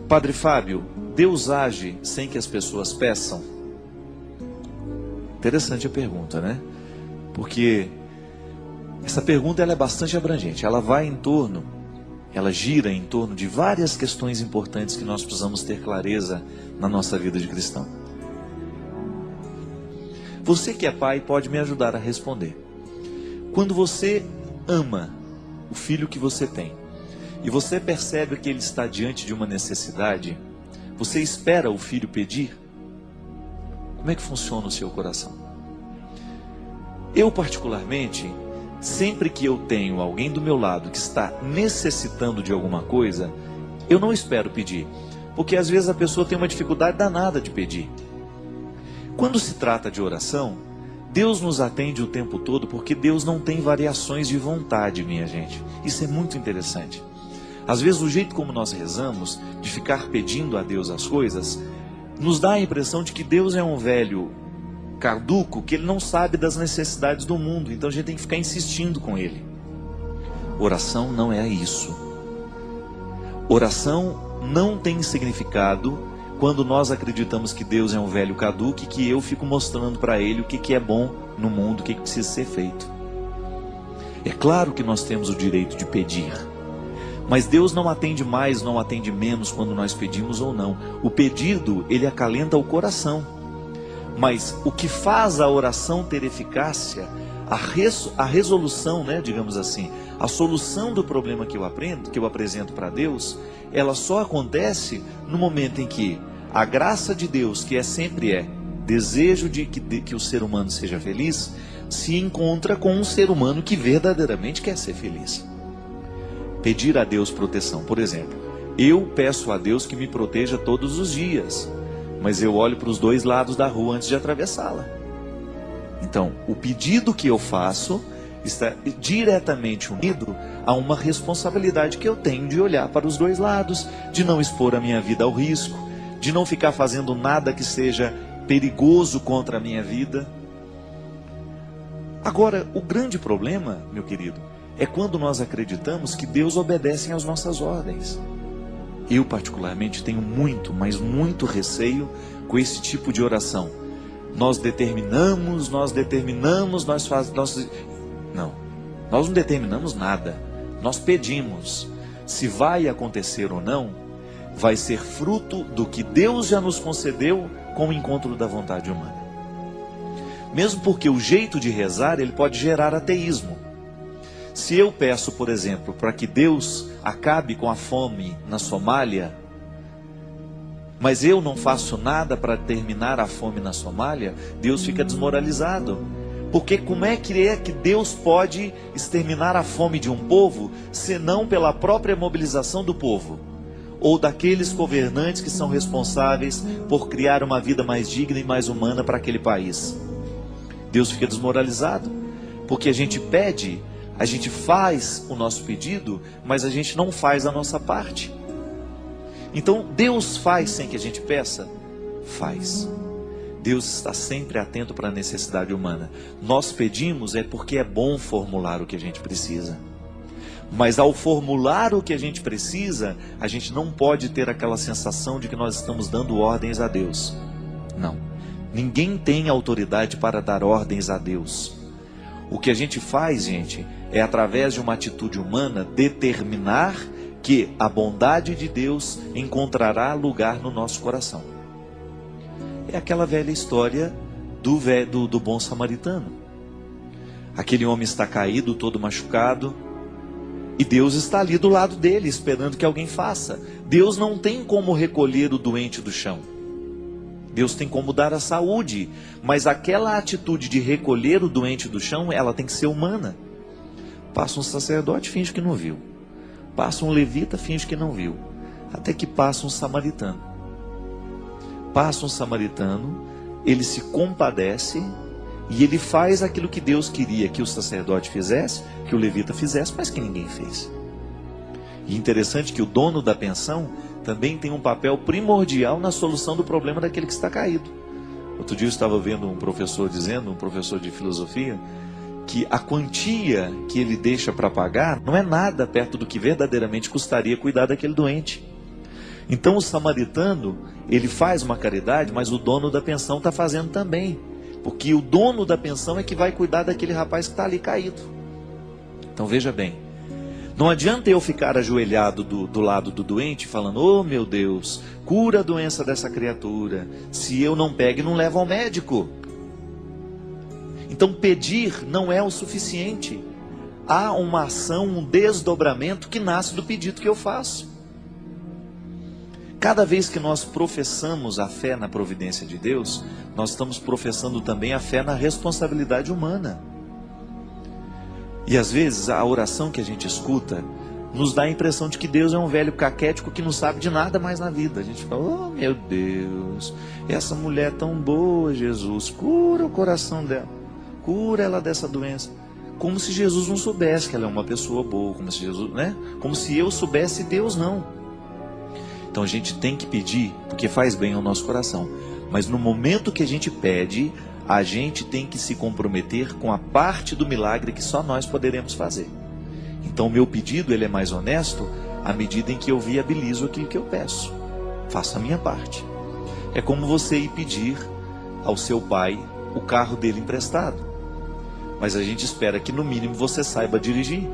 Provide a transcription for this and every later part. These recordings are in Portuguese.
Padre Fábio, Deus age sem que as pessoas peçam? Interessante a pergunta, né? Porque essa pergunta ela é bastante abrangente. Ela gira em torno de várias questões importantes que nós precisamos ter clareza na nossa vida de cristão. Você que é pai pode me ajudar a responder. Quando você ama o filho que você tem, e você percebe que ele está diante de uma necessidade, você espera o filho pedir? Como é que funciona o seu coração? Eu particularmente, sempre que eu tenho alguém do meu lado que está necessitando de alguma coisa, eu não espero pedir, porque às vezes a pessoa tem uma dificuldade danada de pedir. Quando se trata de oração, Deus nos atende o tempo todo, porque Deus não tem variações de vontade, minha gente. Isso é muito interessante. Às vezes o jeito como nós rezamos, de ficar pedindo a Deus as coisas, nos dá a impressão de que Deus é um velho caduco, que ele não sabe das necessidades do mundo, então a gente tem que ficar insistindo com ele. Oração não é isso. Oração não tem significado quando nós acreditamos que Deus é um velho caduco e que eu fico mostrando para ele o que é bom no mundo, o que precisa ser feito. É claro que nós temos o direito de pedir, mas Deus não atende mais, não atende menos quando nós pedimos ou não. O pedido, ele acalenta o coração. Mas o que faz a oração ter eficácia, a resolução, né, digamos assim, a solução do problema que eu apresento para Deus, ela só acontece no momento em que a graça de Deus, que sempre é desejo de que o ser humano seja feliz, se encontra com um ser humano que verdadeiramente quer ser feliz. Pedir a Deus proteção, por exemplo, eu peço a Deus que me proteja todos os dias, mas eu olho para os dois lados da rua antes de atravessá-la. Então, o pedido que eu faço está diretamente unido a uma responsabilidade que eu tenho de olhar para os dois lados, de não expor a minha vida ao risco, de não ficar fazendo nada que seja perigoso contra a minha vida. Agora, o grande problema, meu querido, é quando nós acreditamos que Deus obedece às nossas ordens. Eu particularmente tenho muito, mas muito receio com esse tipo de oração. Nós determinamos, Não, nós não determinamos nada. Nós pedimos. Se vai acontecer ou não, vai ser fruto do que Deus já nos concedeu com o encontro da vontade humana. Mesmo porque o jeito de rezar, ele pode gerar ateísmo. Se eu peço, por exemplo, para que Deus acabe com a fome na Somália, mas eu não faço nada para terminar a fome na Somália, Deus fica desmoralizado. Porque como é que Deus pode exterminar a fome de um povo, senão pela própria mobilização do povo? Ou daqueles governantes que são responsáveis por criar uma vida mais digna e mais humana para aquele país? Deus fica desmoralizado, porque a gente pede, a gente faz o nosso pedido, mas a gente não faz a nossa parte. Então, Deus faz sem que a gente peça? Faz. Deus está sempre atento para a necessidade humana. Nós pedimos porque é bom formular o que a gente precisa. Mas ao formular o que a gente precisa, a gente não pode ter aquela sensação de que nós estamos dando ordens a Deus. Não. Ninguém tem autoridade para dar ordens a Deus. O que a gente faz, gente, é através de uma atitude humana determinar que a bondade de Deus encontrará lugar no nosso coração. É aquela velha história do bom samaritano. Aquele homem está caído, todo machucado, e Deus está ali do lado dele, esperando que alguém faça. Deus não tem como recolher o doente do chão. Deus tem como dar a saúde, mas aquela atitude de recolher o doente do chão, ela tem que ser humana. Passa um sacerdote, finge que não viu. Passa um levita, finge que não viu. Até que passa um samaritano. Passa um samaritano, ele se compadece e ele faz aquilo que Deus queria que o sacerdote fizesse, que o levita fizesse, mas que ninguém fez. E interessante que o dono da pensão também tem um papel primordial na solução do problema daquele que está caído. Outro dia eu estava vendo um professor dizendo, um professor de filosofia, que a quantia que ele deixa para pagar não é nada perto do que verdadeiramente custaria cuidar daquele doente. Então o samaritano, ele faz uma caridade, mas o dono da pensão está fazendo também. Porque o dono da pensão é que vai cuidar daquele rapaz que está ali caído. Então veja bem, não adianta eu ficar ajoelhado do lado do doente, falando, oh meu Deus, cura a doença dessa criatura, se eu não pego e não levo ao médico. Então pedir não é o suficiente. Há uma ação, um desdobramento que nasce do pedido que eu faço. Cada vez que nós professamos a fé na providência de Deus, nós estamos professando também a fé na responsabilidade humana. E às vezes a oração que a gente escuta nos dá a impressão de que Deus é um velho caquético que não sabe de nada mais na vida. A gente fala, oh meu Deus, essa mulher tão boa, Jesus, cura o coração dela, cura ela dessa doença. Como se Jesus não soubesse que ela é uma pessoa boa, como se Jesus, né? Como se eu soubesse, Deus não. Então a gente tem que pedir, porque faz bem ao nosso coração. Mas no momento que a gente pede, a gente tem que se comprometer com a parte do milagre que só nós poderemos fazer. Então o meu pedido, ele é mais honesto à medida em que eu viabilizo aquilo que eu peço. Faço a minha parte. É como você ir pedir ao seu pai o carro dele emprestado. Mas a gente espera que no mínimo você saiba dirigir.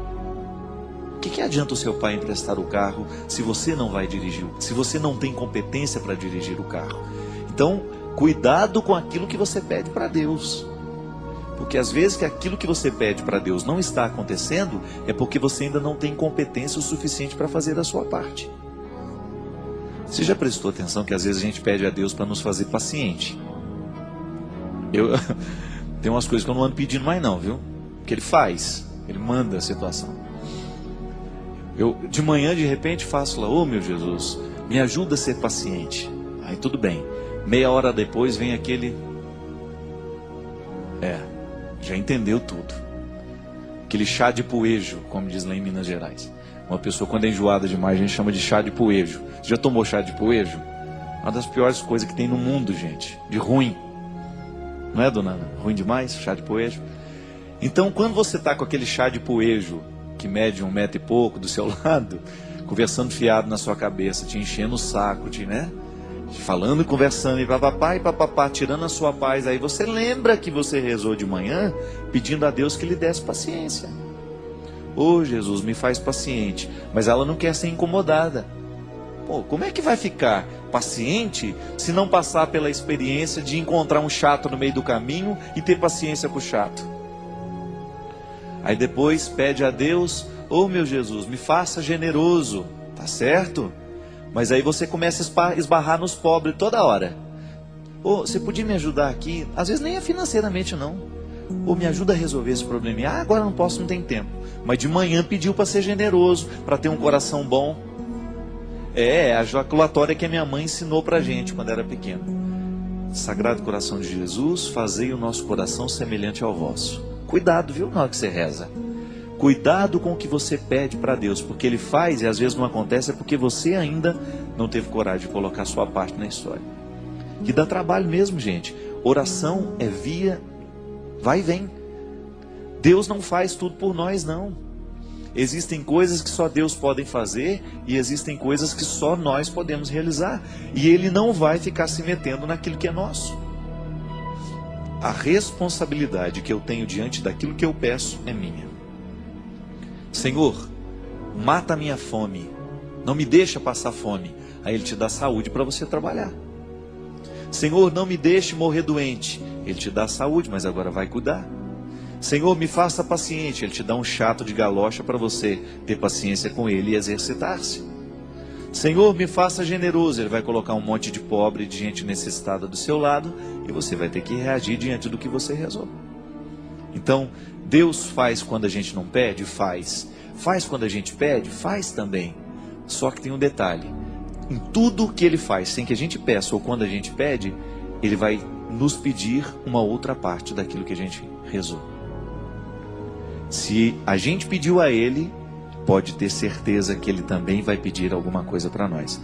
O que adianta o seu pai emprestar o carro se você não vai dirigir? Se você não tem competência para dirigir o carro? Então, cuidado com aquilo que você pede para Deus. Porque às vezes que aquilo que você pede para Deus não está acontecendo, é porque você ainda não tem competência o suficiente para fazer a sua parte. Você já prestou atenção que às vezes a gente pede a Deus para nos fazer paciente? Tem umas coisas que eu não ando pedindo mais não, viu? Porque Ele faz, Ele manda a situação. Eu de manhã de repente faço lá, oh meu Jesus, me ajuda a ser paciente. Aí tudo bem, meia hora depois vem aquele, já entendeu tudo. Aquele chá de poejo, como diz lá em Minas Gerais. Uma pessoa quando é enjoada demais, a gente chama de chá de poejo. Você já tomou chá de poejo? Uma das piores coisas que tem no mundo, gente, de ruim. Não é, dona Ana? Ruim demais, chá de poejo. Então quando você está com aquele chá de poejo, que mede 1 metro e pouco do seu lado, conversando fiado na sua cabeça, te enchendo o saco, falando e conversando, e papapá, tirando a sua paz, aí você lembra que você rezou de manhã, pedindo a Deus que lhe desse paciência. Ô Jesus, me faz paciente, mas ela não quer ser incomodada. Pô, como é que vai ficar paciente se não passar pela experiência de encontrar um chato no meio do caminho e ter paciência com o chato? Aí depois pede a Deus, ô meu Jesus, me faça generoso, tá certo? Mas aí você começa a esbarrar nos pobres toda hora. Ô, você podia me ajudar aqui? Às vezes nem é financeiramente não. Ô, me ajuda a resolver esse probleminha. Ah, agora não posso, não tem tempo. Mas de manhã pediu para ser generoso, para ter um coração bom. É a jaculatória que a minha mãe ensinou pra gente quando era pequeno. Sagrado coração de Jesus, fazei o nosso coração semelhante ao vosso. Cuidado, viu, na hora que você reza. Cuidado com o que você pede para Deus, porque Ele faz e às vezes não acontece, é porque você ainda não teve coragem de colocar a sua parte na história. Que dá trabalho mesmo, gente. Oração é via, vai e vem. Deus não faz tudo por nós, não. Existem coisas que só Deus pode fazer e existem coisas que só nós podemos realizar. E Ele não vai ficar se metendo naquilo que é nosso. A responsabilidade que eu tenho diante daquilo que eu peço é minha. Senhor, mata a minha fome, não me deixa passar fome. Aí Ele te dá saúde para você trabalhar. Senhor, não me deixe morrer doente. Ele te dá saúde, mas agora vai cuidar. Senhor, me faça paciente. Ele te dá um chato de galocha para você ter paciência com ele e exercitar-se. Senhor, me faça generoso. Ele vai colocar um monte de pobre, de gente necessitada do seu lado, e você vai ter que reagir diante do que você rezou. Então, Deus faz quando a gente não pede? Faz. Faz quando a gente pede? Faz também. Só que tem um detalhe. Em tudo que Ele faz, sem que a gente peça ou quando a gente pede, Ele vai nos pedir uma outra parte daquilo que a gente rezou. Se a gente pediu a Ele, pode ter certeza que Ele também vai pedir alguma coisa para nós.